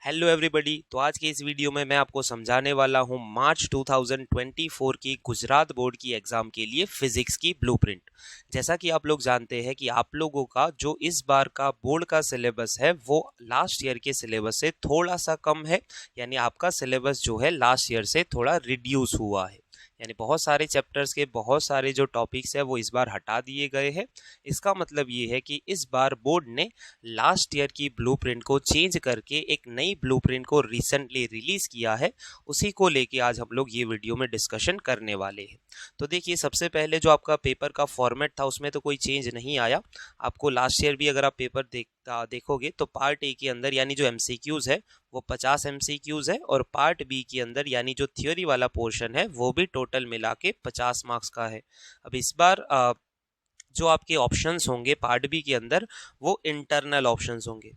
Hello everybody. तो आज के इस वीडियो में मैं आपको समझाने वाला हूं मार्च 2024 की गुजरात बोर्ड की एग्जाम के लिए फिजिक्स की ब्लूप्रिंट। जैसा कि आप लोग जानते हैं कि आप लोगों का जो इस बार का बोर्ड का सिलेबस है वो लास्ट ईयर के सिलेबस से थोड़ा सा कम है, यानी आपका सिलेबस जो है लास्ट ईयर से थोड़ा रिड्यूस हुआ है। यानी बहुत सारे चैप्टर्स के बहुत सारे जो टॉपिक्स है वो इस बार हटा दिए गए हैं। इसका मतलब ये है कि इस बार बोर्ड ने लास्ट ईयर की ब्लूप्रिंट को चेंज करके एक नई ब्लूप्रिंट को रिसेंटली रिलीज किया है। उसी को लेके आज हम लोग ये वीडियो में डिस्कशन करने वाले हैं। तो देखिए, सबसे पहले जो आपका पेपर का फॉर्मेट था उसमें तो कोई चेंज नहीं आया। आपको लास्ट ईयर भी अगर आप पेपर देखोगे तो पार्ट ए के अंदर यानी जो एमसीक्यूज है वो 50 एमसीक्यूज है, और पार्ट बी के अंदर यानी जो थ्योरी वाला पोर्शन है वो भी टोटल मिला के 50 मार्क्स का है। अब इस बार जो आपके ऑप्शंस होंगे पार्ट बी के अंदर वो इंटरनल ऑप्शंस होंगे।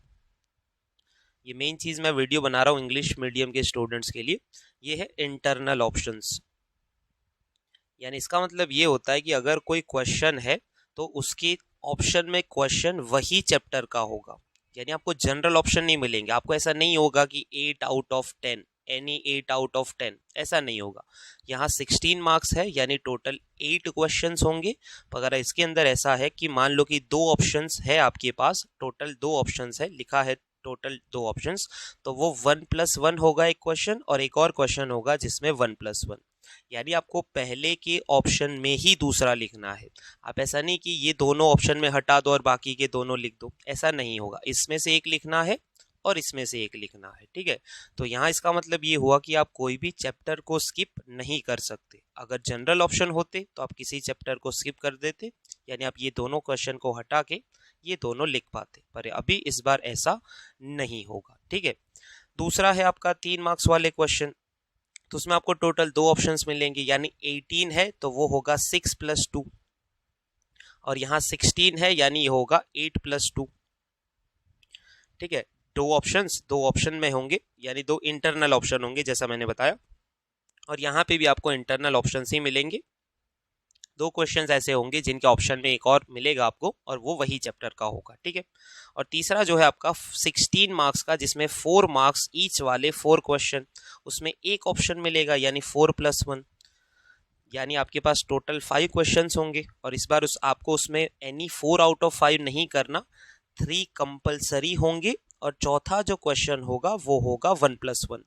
ये मेन चीज मैं वीडियो बना रहा हूँ इंग्लिश मीडियम के स्टूडेंट्स के लिए। ये है इंटरनल ऑप्शंस। यानी इसका मतलब ये होता है कि अगर कोई क्वेश्चन है तो उसके ऑप्शन में क्वेश्चन वही चैप्टर का होगा। यानी आपको जनरल ऑप्शन नहीं मिलेंगे। आपको ऐसा नहीं होगा कि 8 out of 10, any 8 out of 10, ऐसा नहीं होगा। यहाँ 16 मार्क्स है यानी टोटल 8 क्वेश्चंस होंगे। अगर इसके अंदर ऐसा है कि मान लो कि दो ऑप्शंस है आपके पास, टोटल दो ऑप्शंस है, लिखा है टोटल दो ऑप्शंस, तो वो 1+1 होगा एक क्वेश्चन, और एक और क्वेश्चन होगा जिसमें 1+1। यानी आपको पहले के ऑप्शन में ही दूसरा लिखना है। आप ऐसा नहीं कि ये दोनों ऑप्शन में हटा दो और बाकी के दोनों लिख दो, ऐसा नहीं होगा। इसमें से एक लिखना है और इसमें से एक लिखना है, ठीक है। तो यहाँ इसका मतलब ये हुआ कि आप कोई भी चैप्टर को स्किप नहीं कर सकते। अगर जनरल ऑप्शन होते तो आप किसी चैप्टर को स्किप कर देते, यानी आप ये दोनों क्वेश्चन को हटा के ये दोनों लिख पाते, पर अभी इस बार ऐसा नहीं होगा, ठीक है। दूसरा है आपका 3 मार्क्स वाले क्वेश्चन। तो उसमें आपको टोटल दो ऑप्शंस मिलेंगे, यानी 18 है तो वो होगा 6+2, और यहाँ 16 है यानी ये होगा 8+2, ठीक है। दो ऑप्शन में होंगे, यानी दो इंटरनल ऑप्शन होंगे जैसा मैंने बताया, और यहाँ पे भी आपको इंटरनल ऑप्शन ही मिलेंगे। दो क्वेश्चंस ऐसे होंगे जिनके ऑप्शन में एक और मिलेगा आपको, और वो वही चैप्टर का होगा, ठीक है। और तीसरा जो है आपका 16 मार्क्स का, जिसमें 4 मार्क्स ईच वाले 4 क्वेश्चन, उसमें एक ऑप्शन मिलेगा यानी 4+1, यानी आपके पास टोटल 5 क्वेश्चंस होंगे। और इस बार आपको उसमें एनी 4 आउट ऑफ 5 नहीं करना, 3 कंपलसरी होंगे, और चौथा जो क्वेश्चन होगा वो होगा 1+1,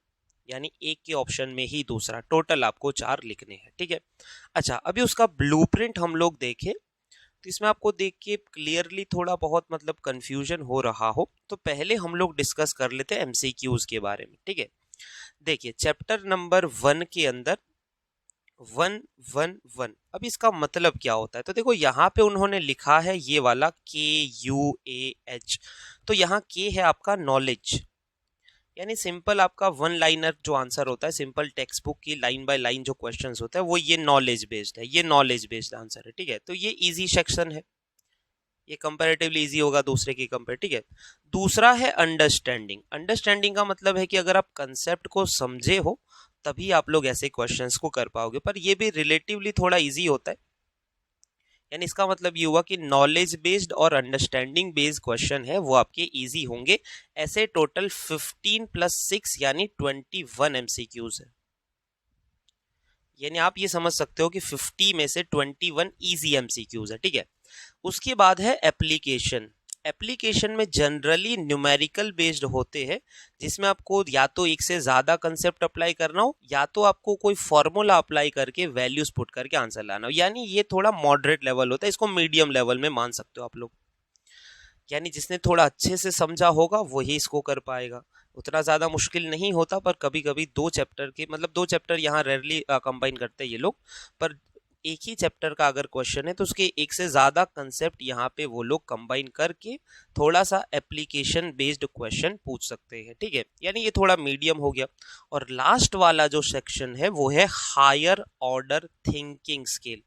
यानी एक के ऑप्शन में ही दूसरा। टोटल आपको 4 लिखने हैं, ठीक है। अच्छा, अभी उसका ब्लूप्रिंट हम लोग देखें तो इसमें आपको देख के क्लियरली थोड़ा बहुत मतलब कंफ्यूजन हो रहा हो तो पहले हम लोग डिस्कस कर लेते हैं एमसीक्यूज के बारे में, ठीक है। देखिए, चैप्टर नंबर 1 के अंदर 111, अब इसका मतलब क्या होता है? तो देखो, यहाँ पे उन्होंने लिखा है ये वाला KUAH। तो यहाँ के है आपका नॉलेज, यानी सिंपल आपका वन लाइनर जो आंसर होता है, सिंपल टेक्स्ट बुक की लाइन बाय लाइन जो क्वेश्चंस होता है वो ये नॉलेज बेस्ड है, ये नॉलेज बेस्ड आंसर है, ठीक है। तो ये इजी सेक्शन है, ये कंपैरेटिवली इजी होगा दूसरे की कंपेयर, ठीक है। दूसरा है अंडरस्टैंडिंग। अंडरस्टैंडिंग का मतलब है कि अगर आप कंसेप्ट को समझे हो तभी आप लोग ऐसे क्वेश्चंस को कर पाओगे, पर ये भी रिलेटिवली थोड़ा इजी होता है। यानी इसका मतलब ये हुआ कि नॉलेज बेस्ड और अंडरस्टैंडिंग बेस्ड क्वेश्चन है वो आपके इजी होंगे। ऐसे टोटल 15+6 यानी 21 एमसीक्यूज है। यानी आप ये समझ सकते हो कि 50 में से 21 इजी एमसीक्यूज है, ठीक है। उसके बाद है एप्लीकेशन। एप्लीकेशन में जनरली न्यूमेरिकल बेस्ड होते हैं, जिसमें आपको या तो एक से ज्यादा कंसेप्ट अप्लाई करना हो या तो आपको कोई फॉर्मूला अप्लाई करके वैल्यूज पुट करके आंसर लाना हो। यानी ये थोड़ा मॉडरेट लेवल होता है, इसको मीडियम लेवल में मान सकते हो आप लोग। यानी जिसने थोड़ा अच्छे से समझा होगा वही इसको कर पाएगा। उतना ज्यादा मुश्किल नहीं होता, पर कभी कभी दो चैप्टर के मतलब दो चैप्टर यहाँ रेयरली कंबाइन करते हैं ये लोग, पर एक ही चैप्टर का अगर क्वेश्चन है तो उसके एक से ज्यादा कंसेप्ट यहाँ पे वो लोग कंबाइन करके थोड़ा सा एप्लीकेशन बेस्ड क्वेश्चन पूछ सकते हैं, ठीक है। यानी ये थोड़ा मीडियम हो गया। और लास्ट वाला जो सेक्शन है वो है हायर ऑर्डर थिंकिंग स्किल।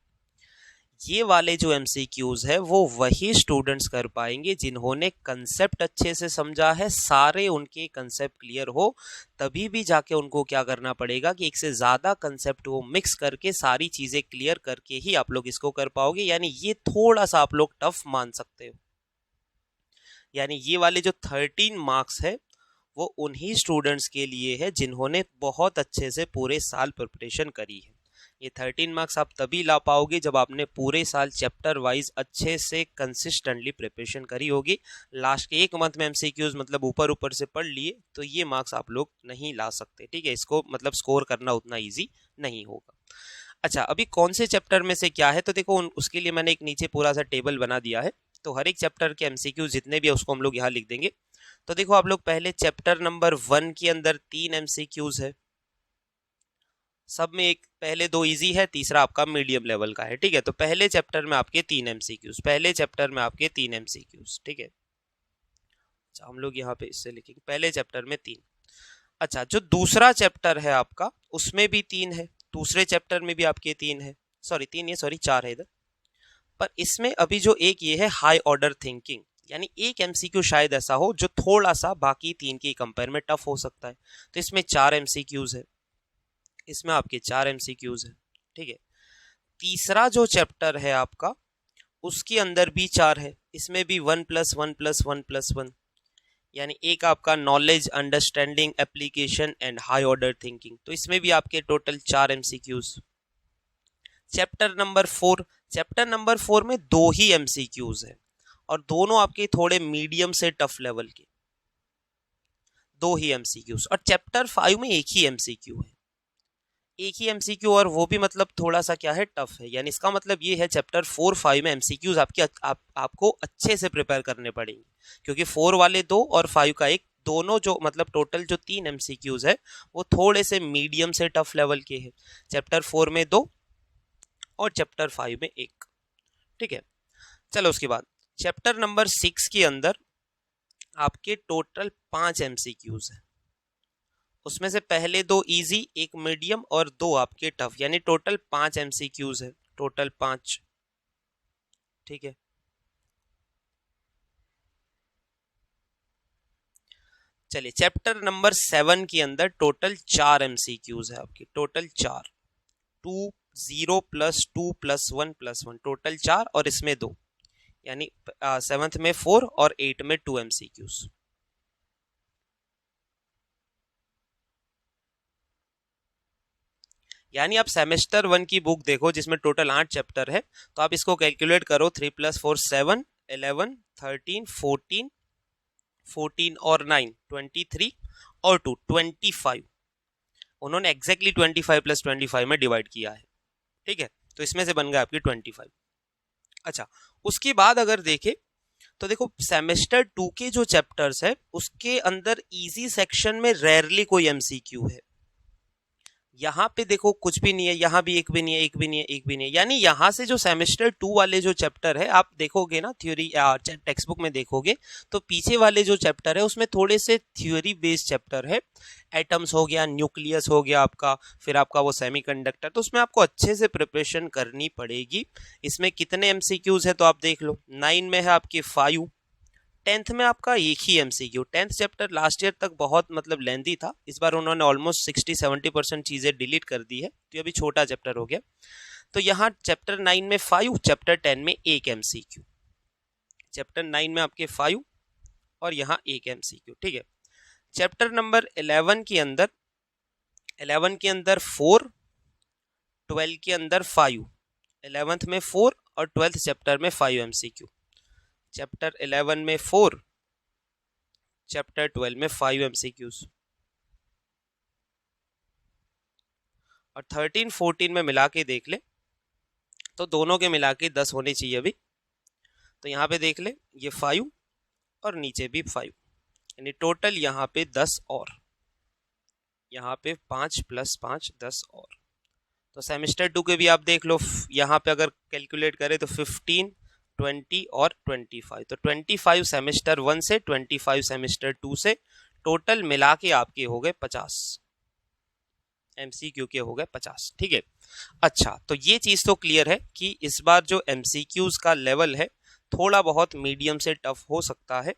ये वाले जो एमसीक्यूज है वो वही स्टूडेंट्स कर पाएंगे जिन्होंने कंसेप्ट अच्छे से समझा है, सारे उनके कंसेप्ट क्लियर हो, तभी भी जाके उनको क्या करना पड़ेगा कि एक से ज्यादा कंसेप्ट वो मिक्स करके सारी चीजें क्लियर करके ही आप लोग इसको कर पाओगे। यानी ये थोड़ा सा आप लोग टफ मान सकते हो। यानी ये वाले जो 13 मार्क्स है वो उन्हीं स्टूडेंट्स के लिए है जिन्होंने बहुत अच्छे से पूरे साल प्रिपरेशन करी है। ये 13 मार्क्स आप तभी ला पाओगे जब आपने पूरे साल चैप्टर वाइज अच्छे से कंसिस्टेंटली प्रिपरेशन करी होगी। लास्ट के एक मंथ में एमसीक्यूज मतलब ऊपर ऊपर से पढ़ लिए तो ये मार्क्स आप लोग नहीं ला सकते, ठीक है। इसको मतलब स्कोर करना उतना ईजी नहीं होगा। अच्छा, अभी कौन से चैप्टर में से क्या है, तो देखो उसके लिए मैंने एक नीचे पूरा सा टेबल बना दिया है। तो हर एक चैप्टर के एमसीक्यू जितने भी है उसको हम लोग यहाँ लिख देंगे। तो देखो आप लोग पहले चैप्टर नंबर 1 के अंदर 3 एमसीक्यूज है, सब में एक पहले 2 इजी है, तीसरा आपका मीडियम लेवल का है, ठीक है। तो पहले चैप्टर में आपके 3 एमसीक्यूज, पहले चैप्टर में आपके 3 एमसीक्यूज, ठीक है। अच्छा, हम लोग यहाँ पे इससे लिखेंगे पहले चैप्टर में 3। अच्छा, जो दूसरा चैप्टर है आपका उसमें भी 3 है, दूसरे चैप्टर में भी आपके 3 है, सॉरी 3 ये सॉरी 4 है इधर। पर इसमें अभी जो एक ये है हाई ऑर्डर थिंकिंग, यानी एक एमसीक्यू शायद ऐसा हो जो थोड़ा सा बाकी 3 के कंपेयर में टफ हो सकता है। तो इसमें 4 एमसीक्यूज है, इसमें आपके 4 एमसीक्यूज है, ठीक है। तीसरा जो चैप्टर है आपका उसके अंदर भी 4 है, इसमें भी 1+1+1+1, यानी एक आपका knowledge, understanding, application and high order thinking, तो इसमें भी आपके टोटल 4 एमसीक्यूज। चैप्टर नंबर 4 में 2 ही एमसीक्यूज है और दोनों आपके थोड़े मीडियम से टफ लेवल के, 2 ही एमसीक्यूज। और चैप्टर 5 में एक ही एमसीक्यू है, एक ही एमसीक्यू, और वो भी मतलब थोड़ा सा क्या है, टफ है। यानी इसका मतलब ये है चैप्टर 4-5 में एमसीक्यूज आपको अच्छे से प्रिपेयर करने पड़ेंगे, क्योंकि 4 वाले 2 और 5 का 1, दोनों जो मतलब टोटल जो 3 एमसीक्यूज है वो थोड़े से मीडियम से टफ लेवल के हैं। चैप्टर 4 में 2 और चैप्टर 5 में 1, ठीक है। चलो उसके बाद चैप्टर नंबर 6 के अंदर आपके टोटल 5 एमसीक्यूज है, उसमें से पहले 2 इजी, 1 मीडियम और 2 आपके टफ, यानी टोटल 5 एमसीक्यूज है, टोटल 5, ठीक है। चलिए चैप्टर नंबर 7 के अंदर टोटल 4 एमसीक्यूज है आपके, टोटल 4, 2 0 + 2 + 1 + 1, टोटल 4 और इसमें 2, यानी 7th में 4 और 8 में 2 एमसीक्यूज। यानी आप सेमेस्टर 1 की बुक देखो जिसमें टोटल 8 चैप्टर है, तो आप इसको कैलकुलेट करो, 3 + 4 7, 11 13 14 14 और 9 23 और 2 25, उन्होंने एग्जैक्टली 25 + 25 में डिवाइड किया है, ठीक है। तो इसमें से बन गया आपकी 25। अच्छा, उसके बाद अगर देखें तो देखो सेमेस्टर 2 के जो चैप्टर्स है उसके अंदर इजी सेक्शन में रेयरली कोई एमसीक्यू है। यहाँ पे देखो कुछ भी नहीं है, यहाँ भी एक भी नहीं है, एक भी नहीं है, एक भी नहीं है। यानी यहाँ से जो सेमेस्टर 2 वाले जो चैप्टर है आप देखोगे ना, थ्योरी टेक्स्ट बुक में देखोगे तो पीछे वाले जो चैप्टर है उसमें थोड़े से थ्योरी बेस्ड चैप्टर है, एटम्स हो गया, न्यूक्लियस हो गया आपका, फिर आपका वो सेमीकंडक्टर, तो उसमें आपको अच्छे से प्रिपरेशन करनी पड़ेगी। इसमें कितने एमसीक्यूज है तो आप देख लो, 9 में है आपके 5, 10th में आपका एक ही MCQ. 10th chapter last year तक बहुत मतलब लेंदी था, इस बार उन्होंने ऑलमोस्ट 60-70% चीजें डिलीट कर दी है, तो अभी छोटा चैप्टर हो गया। तो यहाँ चैप्टर 9 में 5, चैप्टर 10 में एक एमसीक्यू, चैप्टर 9 में आपके 5 और यहाँ एक एमसीक्यू, ठीक है। चैप्टर नंबर 11 के अंदर 4, 12 के अंदर 5, 11th में 4 और 12th चैप्टर में 5 एमसीक्यू। चैप्टर 11 में 4, चैप्टर 12 में 5 एमसीक्यूज, और 13-14 में मिला के देख ले तो दोनों के मिला के 10 होने चाहिए अभी। तो यहाँ पे देख ले ये 5 और नीचे भी 5, यानी टोटल यहाँ पे 10 और यहाँ पे 5 + 5 10 और। तो सेमेस्टर 2 के भी आप देख लो, यहाँ पे अगर कैलकुलेट करें तो 15 20 और 25, तो 25 सेमेस्टर 1 से, 25 सेमेस्टर 2 से, टोटल मिला के आपके हो गए 50 एमसीक्यू के हो गए 50, ठीक है। अच्छा, तो ये चीज तो क्लियर है कि इस बार जो एमसीक्यूज का लेवल है थोड़ा बहुत मीडियम से टफ हो सकता है,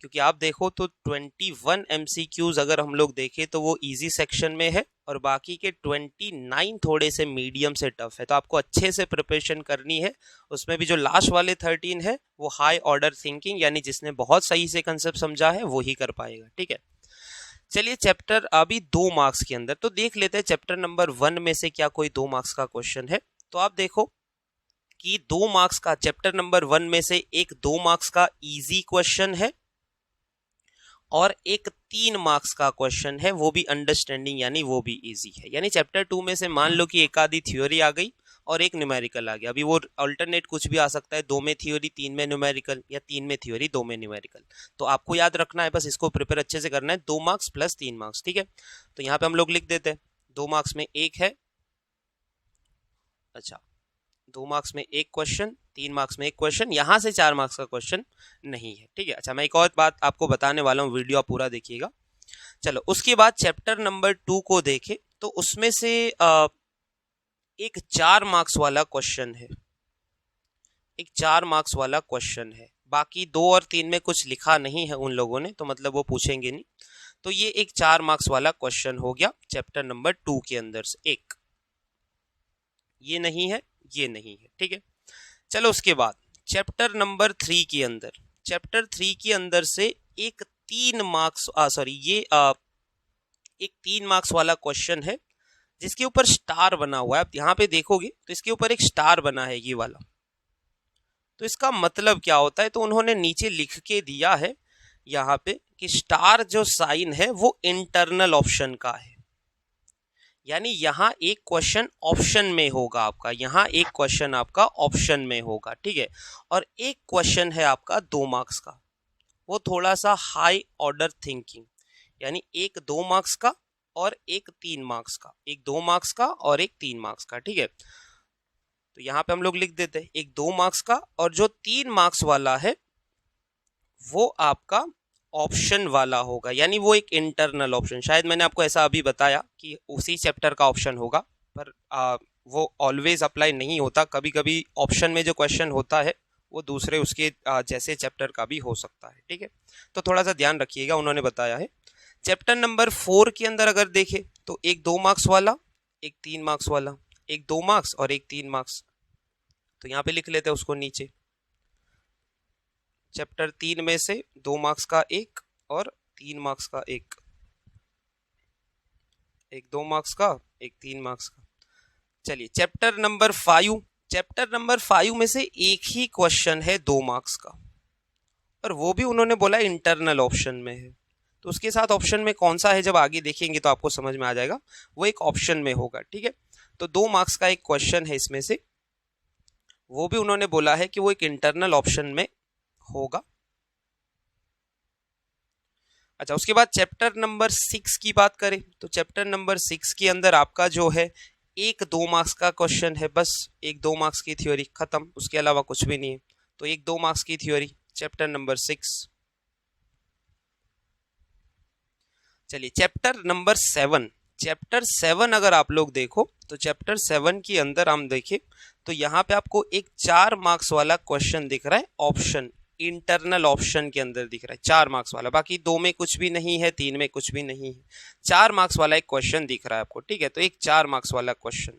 क्योंकि आप देखो तो 21 एमसीक्यूज अगर हम लोग देखें तो वो इजी सेक्शन में है और बाकी के 29 थोड़े से मीडियम से टफ है। तो आपको अच्छे से प्रिपरेशन करनी है। उसमें भी जो लास्ट वाले 13 है वो हाई ऑर्डर थिंकिंग, यानी जिसने बहुत सही से कंसेप्ट समझा है वो ही कर पाएगा, ठीक है। चलिए चैप्टर अभी 2 मार्क्स के अंदर तो देख लेते हैं चैप्टर नंबर 1 में से क्या कोई 2 मार्क्स का क्वेश्चन है। तो आप देखो कि 2 मार्क्स का चैप्टर नंबर 1 में से एक 2 मार्क्स का इजी क्वेश्चन है और एक 3 मार्क्स का क्वेश्चन है, वो भी अंडरस्टैंडिंग यानी वो भी इजी है। यानी चैप्टर 2 में से मान लो कि एक आधी थ्योरी आ गई और एक न्यूमेरिकल आ गया। अभी वो अल्टरनेट कुछ भी आ सकता है, 2 में थ्योरी 3 में न्यूमेरिकल, या 3 में थ्योरी 2 में न्यूमेरिकल। तो आपको याद रखना है, बस इसको प्रिपेयर अच्छे से करना है। 2 मार्क्स प्लस 3 मार्क्स, ठीक है। तो यहाँ पे हम लोग लिख देते हैं 2 मार्क्स में एक है, अच्छा 2 मार्क्स में एक क्वेश्चन, 3 मार्क्स में एक क्वेश्चन, यहां से 4 मार्क्स का क्वेश्चन नहीं है, ठीक है। अच्छा मैं एक और बात आपको बताने वाला हूँ, वीडियो आप पूरा देखिएगा। चलो उसके बाद चैप्टर नंबर 2 को देखें तो उसमें से एक 4 मार्क्स वाला क्वेश्चन है, एक 4 मार्क्स वाला क्वेश्चन है। बाकी 2 और 3 में कुछ लिखा नहीं है उन लोगों ने, तो मतलब वो पूछेंगे नहीं। तो ये एक 4 मार्क्स वाला क्वेश्चन हो गया चैप्टर नंबर 2 के अंदर से एक, ये नहीं है, ये नहीं है, ठीक है। चलो उसके बाद चैप्टर नंबर 3 के अंदर, चैप्टर 3 के अंदर से एक 3 मार्क्स एक 3 मार्क्स वाला क्वेश्चन है जिसके ऊपर स्टार बना हुआ है। आप यहाँ पे देखोगे तो इसके ऊपर एक स्टार बना है, ये वाला। तो इसका मतलब क्या होता है, तो उन्होंने नीचे लिख के दिया है यहाँ पे कि स्टार जो साइन है वो इंटरनल ऑप्शन का है। यानी यहाँ एक क्वेश्चन ऑप्शन में होगा आपका, यहाँ एक क्वेश्चन आपका ऑप्शन में होगा, ठीक है। और एक क्वेश्चन है आपका 2 मार्क्स का, वो थोड़ा सा हाई ऑर्डर थिंकिंग, यानी एक 2 मार्क्स का और एक 3 मार्क्स का, एक 2 मार्क्स का और एक 3 मार्क्स का, ठीक है। तो यहाँ पे हम लोग लिख देते हैं एक 2 मार्क्स का, और जो 3 मार्क्स वाला है वो आपका ऑप्शन वाला होगा, यानी वो एक इंटरनल ऑप्शन। शायद मैंने आपको ऐसा अभी बताया कि उसी चैप्टर का ऑप्शन होगा, पर वो ऑलवेज अप्लाई नहीं होता। कभी कभी ऑप्शन में जो क्वेश्चन होता है वो दूसरे उसके जैसे चैप्टर का भी हो सकता है, ठीक है। तो थोड़ा सा ध्यान रखिएगा, उन्होंने बताया है। चैप्टर नंबर 4 के अंदर अगर देखें तो एक 2 मार्क्स वाला, एक 3 मार्क्स वाला, एक 2 मार्क्स और एक 3 मार्क्स। तो यहाँ पे लिख लेते हैं उसको नीचे, चैप्टर 3 में से 2 मार्क्स का एक और 3 मार्क्स का एक, एक 2 मार्क्स का एक 3 मार्क्स का। चलिए चैप्टर नंबर 5, चैप्टर नंबर 5 में से एक ही क्वेश्चन है 2 मार्क्स का, और वो भी उन्होंने बोला इंटरनल ऑप्शन में है। तो उसके साथ ऑप्शन में कौन सा है जब आगे देखेंगे तो आपको समझ में आ जाएगा, वो एक ऑप्शन में होगा, ठीक है। तो 2 मार्क्स का एक क्वेश्चन है इसमें से, वो भी उन्होंने बोला है कि वो एक इंटरनल ऑप्शन में होगा। अच्छा उसके बाद चैप्टर नंबर 6 की बात करें तो चैप्टर नंबर 6 के अंदर आपका जो है एक 2 मार्क्स का क्वेश्चन है, बस एक 2 मार्क्स की थ्योरी, खत्म, उसके अलावा कुछ भी नहीं है। तो एक 2 मार्क्स की थ्योरी चैप्टर नंबर 6। चलिए चैप्टर नंबर 7, चैप्टर 7 अगर आप लोग देखो तो चैप्टर 7 के अंदर हम देखें तो यहाँ पे आपको एक 4 मार्क्स वाला क्वेश्चन दिख रहा है, ऑप्शन इंटरनल ऑप्शन के अंदर दिख रहा है 4 मार्क्स वाला। बाकी 2 में कुछ भी नहीं है, 3 में कुछ भी नहीं है, 4 मार्क्स वाला एक क्वेश्चन दिख रहा है आपको, ठीक है। तो एक 4 मार्क्स वाला क्वेश्चन,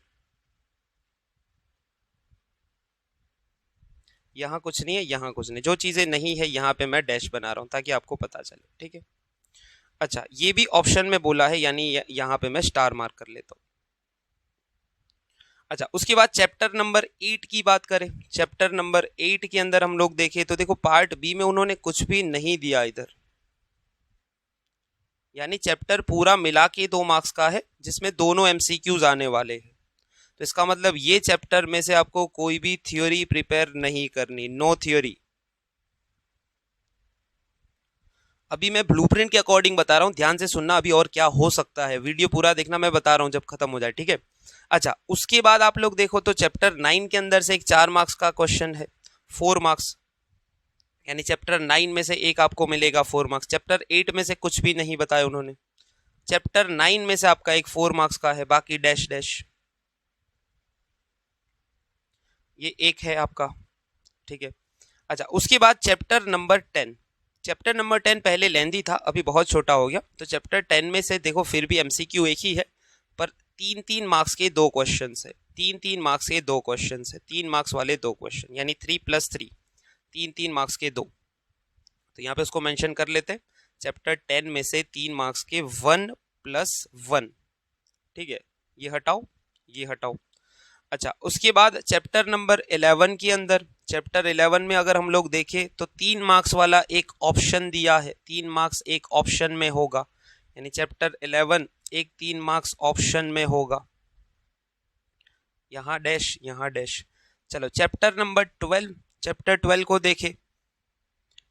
यहाँ कुछ नहीं है, यहाँ कुछ नहीं, जो चीजें नहीं है यहाँ पे मैं डैश बना रहा हूँ ताकि आपको पता चले, ठीक है। अच्छा ये भी ऑप्शन में बोला है, यानी यहाँ पे मैं स्टार मार्क कर लेता हूँ। अच्छा उसके बाद चैप्टर नंबर 8 की बात करें, चैप्टर नंबर 8 के अंदर हम लोग देखें तो देखो पार्ट बी में उन्होंने कुछ भी नहीं दिया इधर, यानी चैप्टर पूरा मिला के 2 मार्क्स का है जिसमें दोनों एमसीक्यूज आने वाले हैं। तो इसका मतलब ये चैप्टर में से आपको कोई भी थ्योरी प्रिपेयर नहीं करनी, नो थ्योरी। अभी मैं ब्लूप्रिंट के अकॉर्डिंग बता रहा हूँ, ध्यान से सुनना अभी और क्या हो सकता है, वीडियो पूरा देखना, मैं बता रहा हूँ जब खत्म हो जाए, ठीक है। अच्छा उसके बाद आप लोग देखो तो चैप्टर 9 के अंदर से एक 4 मार्क्स का क्वेश्चन है, 4 मार्क्स, यानी चैप्टर 9 में से एक आपको मिलेगा 4 मार्क्स। चैप्टर 8 में से कुछ भी नहीं बताया उन्होंने, चैप्टर 9 में से आपका एक 4 मार्क्स का है, बाकी डैश डैश, ये एक है आपका, ठीक है। अच्छा उसके बाद चैप्टर नंबर 10, चैप्टर नंबर 10 पहले लेंदी था, अभी बहुत छोटा हो गया। तो चैप्टर 10 में से देखो फिर भी एमसीक्यू एक ही है, पर 3-3 मार्क्स के 2 क्वेश्चन है, 3-3 मार्क्स के 2 क्वेश्चन है, 3 मार्क्स वाले 2 क्वेश्चन, यानी 3 + 3, 3-3 मार्क्स के 2। तो यहाँ पे उसको मेंशन कर लेते हैं। चैप्टर 10 में से 3 मार्क्स के 1+1, ठीक है, ये हटाओ, ये हटाओ। अच्छा, उसके बाद चैप्टर नंबर 11 के अंदर, चैप्टर 11 में अगर हम लोग देखें तो 3 मार्क्स वाला एक ऑप्शन दिया है, 3 मार्क्स एक ऑप्शन में होगा, यानी चैप्टर 11 एक 3 मार्क्स ऑप्शन में होगा, यहाँ डैश, यहाँ डैश। चलो चैप्टर नंबर 12, चैप्टर 12 को देखें,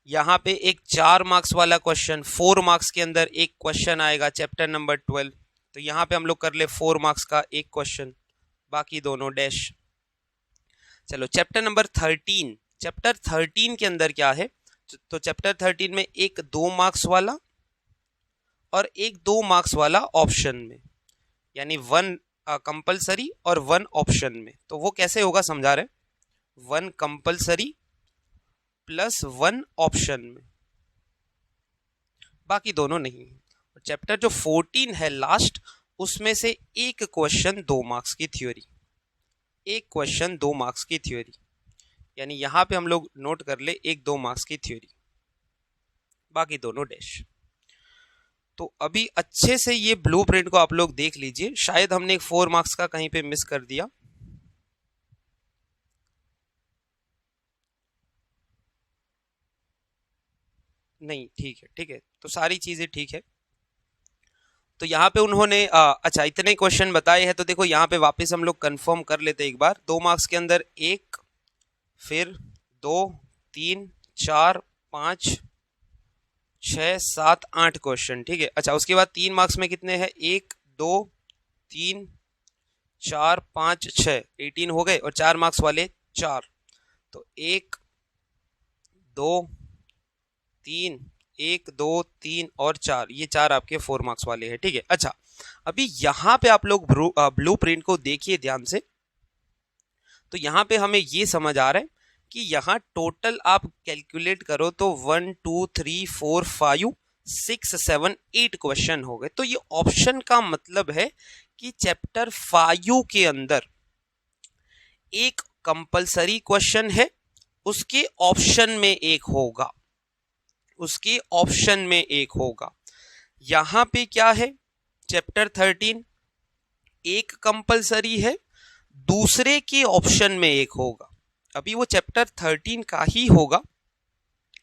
यहाँ पे एक 4 मार्क्स वाला क्वेश्चन, 4 मार्क्स के अंदर एक क्वेश्चन आएगा चैप्टर नंबर 12, तो यहाँ पे हम लोग कर ले 4 मार्क्स का एक क्वेश्चन, बाकी दोनों डैश। चलो चैप्टर नंबर 13, चैप्टर 13 के अंदर क्या है, तो चैप्टर 13 में एक 2 मार्क्स वाला और एक 2 मार्क्स वाला ऑप्शन में, यानी 1 कंपलसरी और 1 ऑप्शन में। तो वो कैसे होगा समझा रहे, 1 कंपलसरी प्लस 1 ऑप्शन में, बाकी दोनों नहीं। चैप्टर जो 14 है लास्ट, उसमें से एक क्वेश्चन 2 मार्क्स की थ्योरी, एक क्वेश्चन 2 मार्क्स की थ्योरी, यानी यहां पे हम लोग नोट कर ले एक 2 मार्क्स की थ्योरी, बाकी दोनों डैश। तो अभी अच्छे से ये ब्लूप्रिंट को आप लोग देख लीजिए, शायद हमने एक 4 मार्क्स का कहीं पे मिस कर दिया, नहीं ठीक है, ठीक है, तो सारी चीजें ठीक है। तो यहाँ पे उन्होंने अच्छा इतने क्वेश्चन बताए हैं, तो देखो यहाँ पे वापस हम लोग कंफर्म कर लेते एक बार, 2 मार्क्स के अंदर 1, फिर 2, 3, 4, 5, 6, 7, 8 क्वेश्चन, ठीक है। अच्छा उसके बाद 3 मार्क्स में कितने हैं, 1, 2, 3, 4, 5, 6, 18 हो गए, और 4 मार्क्स वाले 4, तो 1, 2, 3, 1, 2, 3 और 4, ये 4 आपके 4 मार्क्स वाले हैं, ठीक है। अच्छा अभी यहाँ पे आप लोग ब्लूप्रिंट को देखिए ध्यान से, तो यहाँ पे हमें ये समझ आ रहा है कि यहाँ टोटल आप कैलकुलेट करो तो 1, 2, 3, 4, 5, 6, 7, 8 क्वेश्चन हो गए। तो ये ऑप्शन का मतलब है कि चैप्टर 5 के अंदर एक कंपलसरी क्वेश्चन है, उसके ऑप्शन में एक होगा, उसके ऑप्शन में एक होगा। यहां पे क्या है, चैप्टर 13 एक कंपलसरी है, दूसरे के ऑप्शन में एक होगा। अभी वो चैप्टर 13 का ही होगा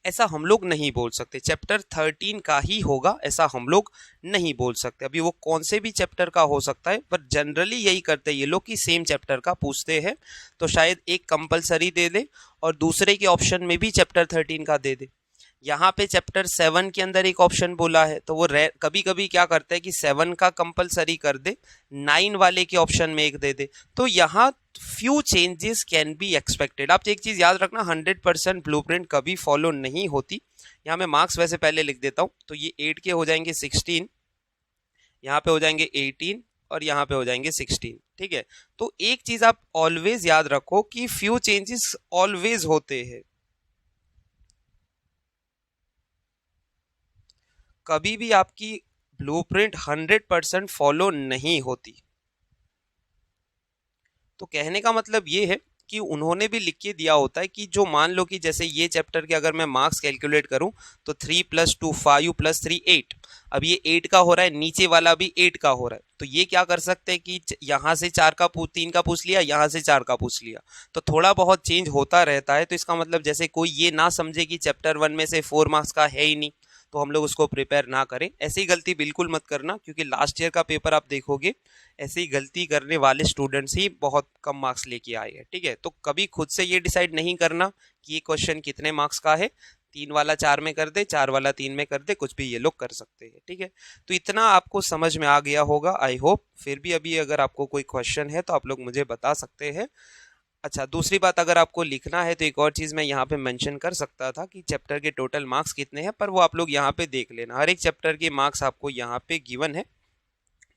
ऐसा हम लोग नहीं बोल सकते, चैप्टर 13 का ही होगा ऐसा हम लोग नहीं बोल सकते। अभी वो कौन से भी चैप्टर का हो सकता है, पर जनरली यही करते हैं ये लोग कि सेम चैप्टर का पूछते हैं, तो शायद एक कंपलसरी दे दे और दूसरे के ऑप्शन में भी चैप्टर 13 का दे दे। यहाँ पे चैप्टर 7 के अंदर एक ऑप्शन बोला है, तो वो कभी कभी क्या करता है कि 7 का कंपलसरी कर दे, 9 वाले के ऑप्शन में एक दे दे, तो यहाँ few changes can be expected. आप एक चीज याद रखना, 100% ब्लूप्रिंट कभी फॉलो नहीं होती। यहाँ मैं मार्क्स वैसे पहले लिख देता हूँ, तो ये 8 के हो जाएंगे 16, यहाँ पे हो जाएंगे 18 और यहाँ पे हो जाएंगे 16, ठीक है। तो एक चीज आप ऑलवेज याद रखो कि फ्यू चेंजेस ऑलवेज होते हैं, कभी भी आपकी ब्लूप्रिंट 100% फॉलो नहीं होती। तो कहने का मतलब ये है कि उन्होंने भी लिख के दिया होता है कि जो मान लो कि जैसे ये चैप्टर के अगर मैं मार्क्स कैलकुलेट करूं तो 3 + 2 5 + 3 8, अब ये 8 का हो रहा है, नीचे वाला भी 8 का हो रहा है, तो ये क्या कर सकते हैं कि यहाँ से 3 का पूछ लिया, यहाँ से 4 का पूछ लिया, तो थोड़ा बहुत चेंज होता रहता है। तो इसका मतलब जैसे कोई ये ना समझे कि चैप्टर 1 में से 4 मार्क्स का है ही नहीं, तो हम लोग उसको प्रिपेयर ना करें। ऐसी गलती बिल्कुल मत करना, क्योंकि लास्ट ईयर का पेपर आप देखोगे ऐसी गलती करने वाले स्टूडेंट्स ही बहुत कम मार्क्स लेके आए हैं, ठीक है। तो कभी खुद से ये डिसाइड नहीं करना कि ये क्वेश्चन कितने मार्क्स का है, 3 वाला 4 में कर दे, 4 वाला 3 में कर दे, कुछ भी ये लोग कर सकते हैं, ठीक है। तो इतना आपको समझ में आ गया होगा आई होप। फिर भी अभी अगर आपको कोई क्वेश्चन है तो आप लोग मुझे बता सकते हैं। अच्छा दूसरी बात, अगर आपको लिखना है तो एक और चीज़ मैं यहाँ पे मेंशन कर सकता था कि चैप्टर के टोटल मार्क्स कितने हैं, पर वो आप लोग यहाँ पे देख लेना, हर एक चैप्टर के मार्क्स आपको यहाँ पे गिवन है,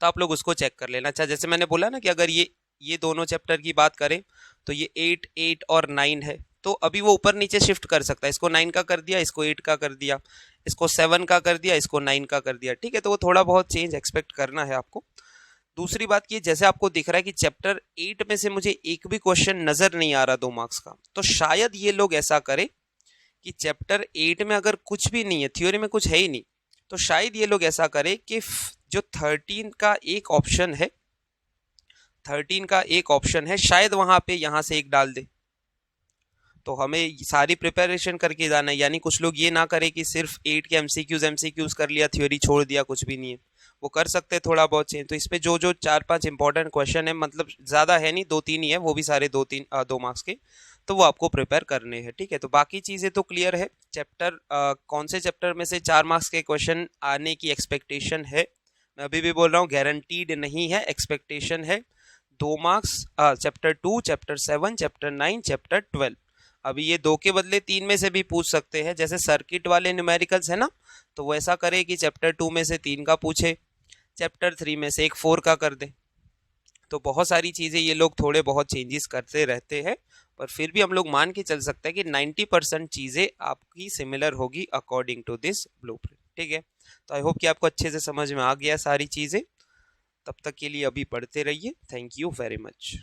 तो आप लोग उसको चेक कर लेना। अच्छा जैसे मैंने बोला ना कि अगर ये दोनों चैप्टर की बात करें तो ये 8, 8 और 9 है, तो अभी वो ऊपर नीचे शिफ्ट कर सकता है, इसको 9 का कर दिया, इसको 8 का कर दिया, इसको 7 का कर दिया, इसको 9 का कर दिया, ठीक है। तो वो थोड़ा बहुत चेंज एक्सपेक्ट करना है आपको। दूसरी बात की, जैसे आपको दिख रहा है कि चैप्टर 8 में से मुझे एक भी क्वेश्चन नजर नहीं आ रहा 2 मार्क्स का, तो शायद ये लोग ऐसा करें कि चैप्टर 8 में अगर कुछ भी नहीं है, थ्योरी में कुछ है ही नहीं, तो शायद ये लोग ऐसा करें कि जो 13 का एक ऑप्शन है, 13 का एक ऑप्शन है, शायद वहां पे यहाँ से एक डाल दे। तो हमें सारी प्रिपरेशन करके जाना है, यानी कुछ लोग ये ना करें कि सिर्फ 8 के एमसीक्यूज कर लिया, थ्योरी छोड़ दिया, कुछ भी नहीं है। वो कर सकते हैं थोड़ा बहुत चेंज। तो इसमें जो जो 4-5 इंपॉर्टेंट क्वेश्चन है, मतलब ज़्यादा है नहीं, 2-3 ही है, वो भी सारे 2 मार्क्स के, तो वो आपको प्रिपेयर करने हैं, ठीक है। तो बाकी चीज़ें तो क्लियर है। चैप्टर कौन से चैप्टर में से 4 मार्क्स के क्वेश्चन आने की एक्सपेक्टेशन है, मैं अभी भी बोल रहा हूँ, गारंटीड नहीं है, एक्सपेक्टेशन है। 2 marks chapter 2, chapter 7, chapter 9, chapter 12। अभी ये 2 के बदले 3 में से भी पूछ सकते हैं, जैसे सर्किट वाले न्यूमेरिकल्स है ना, तो वो ऐसा करे कि चैप्टर 2 में से 3 का पूछे, चैप्टर 3 में से एक 4 का कर दे। तो बहुत सारी चीज़ें ये लोग थोड़े बहुत चेंजेस करते रहते हैं, पर फिर भी हम लोग मान के चल सकते हैं कि 90% चीज़ें आपकी सिमिलर होगी अकॉर्डिंग टू दिस ब्लूप्रिंट, ठीक है। तो आई होप कि आपको अच्छे से समझ में आ गया सारी चीज़ें। तब तक के लिए अभी पढ़ते रहिए। Thank you very much.